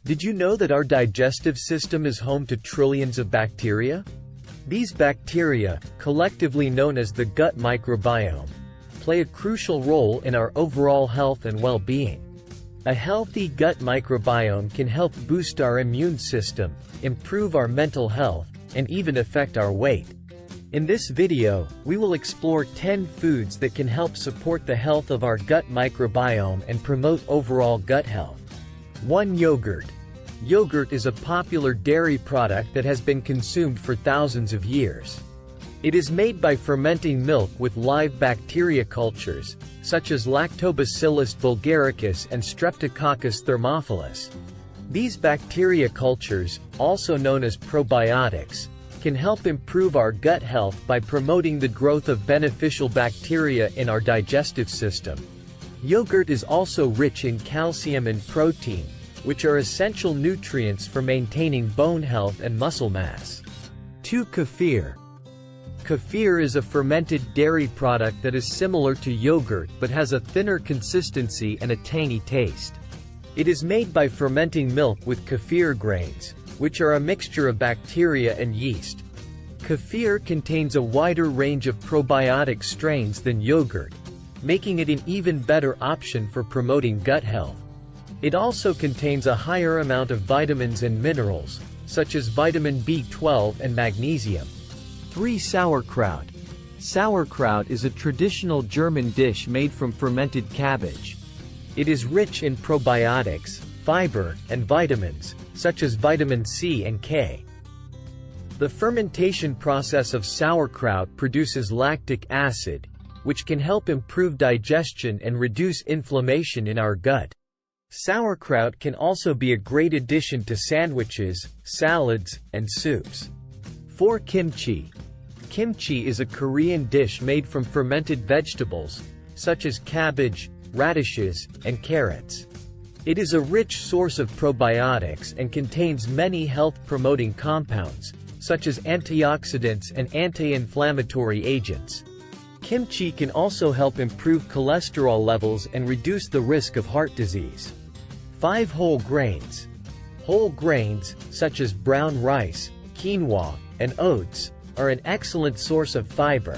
Did you know that our digestive system is home to trillions of bacteria? These bacteria, collectively known as the gut microbiome, play a crucial role in our overall health and well-being. A healthy gut microbiome can help boost our immune system, improve our mental health, and even affect our weight. In this video, we will explore 10 foods that can help support the health of our gut microbiome and promote overall gut health. 1. Yogurt. Yogurt is a popular dairy product that has been consumed for thousands of years. It is made by fermenting milk with live bacteria cultures, such as Lactobacillus bulgaricus and Streptococcus thermophilus. These bacteria cultures, also known as probiotics, can help improve our gut health by promoting the growth of beneficial bacteria in our digestive system. Yogurt is also rich in calcium and protein, which are essential nutrients for maintaining bone health and muscle mass. 2. Kefir. Kefir is a fermented dairy product that is similar to yogurt but has a thinner consistency and a tangy taste. It is made by fermenting milk with kefir grains, which are a mixture of bacteria and yeast. Kefir contains a wider range of probiotic strains than yogurt, making it an even better option for promoting gut health. It also contains a higher amount of vitamins and minerals, such as vitamin B12 and magnesium. 3. Sauerkraut. Sauerkraut is a traditional German dish made from fermented cabbage. It is rich in probiotics, fiber, and vitamins, such as vitamin C and K. The fermentation process of sauerkraut produces lactic acid, which can help improve digestion and reduce inflammation in our gut. Sauerkraut can also be a great addition to sandwiches, salads, and soups. 4. Kimchi. Kimchi is a Korean dish made from fermented vegetables, such as cabbage, radishes, and carrots. It is a rich source of probiotics and contains many health-promoting compounds, such as antioxidants and anti-inflammatory agents. Kimchi can also help improve cholesterol levels and reduce the risk of heart disease. 5. Whole grains. Whole grains, such as brown rice, quinoa, and oats, are an excellent source of fiber,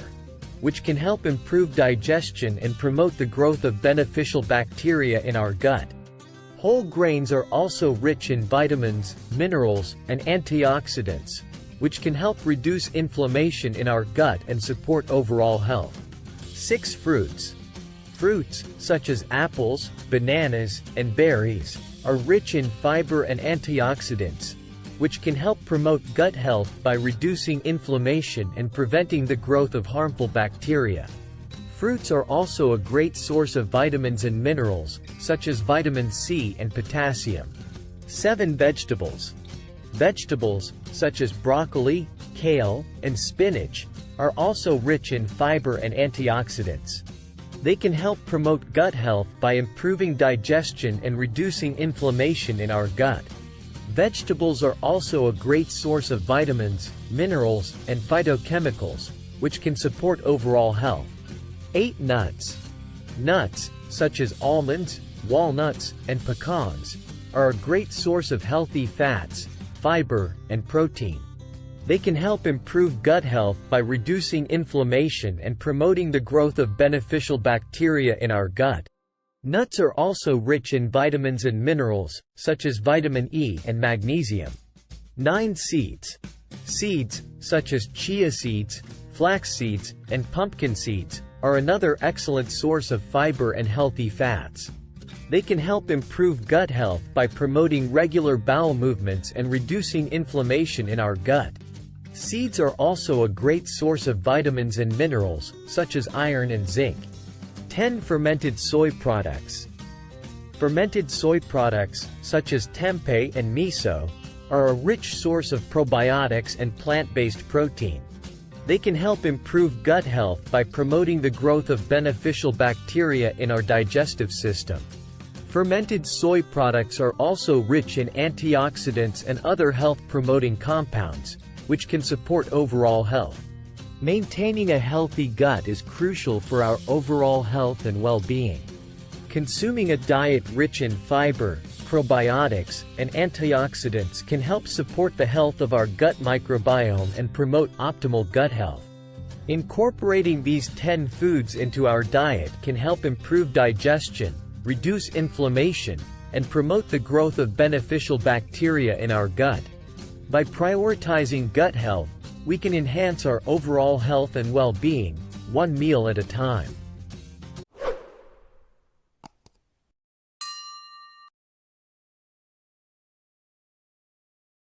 which can help improve digestion and promote the growth of beneficial bacteria in our gut. Whole grains are also rich in vitamins, minerals, and antioxidants, which can help reduce inflammation in our gut and support overall health. 6. Fruits. Fruits, such as apples, bananas, and berries, are rich in fiber and antioxidants, which can help promote gut health by reducing inflammation and preventing the growth of harmful bacteria. Fruits are also a great source of vitamins and minerals, such as vitamin C and potassium. 7. Vegetables. Vegetables, such as broccoli, kale, and spinach, are also rich in fiber and antioxidants. They can help promote gut health by improving digestion and reducing inflammation in our gut. Vegetables are also a great source of vitamins, minerals, and phytochemicals, which can support overall health. 8. Nuts. Nuts, such as almonds, walnuts, and pecans, are a great source of healthy fats, fiber, and protein. They can help improve gut health by reducing inflammation and promoting the growth of beneficial bacteria in our gut. Nuts are also rich in vitamins and minerals, such as vitamin E and magnesium. 9. Seeds. Seeds, such as chia seeds, flax seeds, and pumpkin seeds, are another excellent source of fiber and healthy fats. They can help improve gut health by promoting regular bowel movements and reducing inflammation in our gut. Seeds are also a great source of vitamins and minerals, such as iron and zinc. 10. Fermented soy products. Fermented soy products, such as tempeh and miso, are a rich source of probiotics and plant-based protein. They can help improve gut health by promoting the growth of beneficial bacteria in our digestive system. Fermented soy products are also rich in antioxidants and other health-promoting compounds, which can support overall health. Maintaining a healthy gut is crucial for our overall health and well-being. Consuming a diet rich in fiber, probiotics, and antioxidants can help support the health of our gut microbiome and promote optimal gut health. Incorporating these 10 foods into our diet can help improve digestion, reduce inflammation, and promote the growth of beneficial bacteria in our gut. By prioritizing gut health, we can enhance our overall health and well-being, one meal at a time.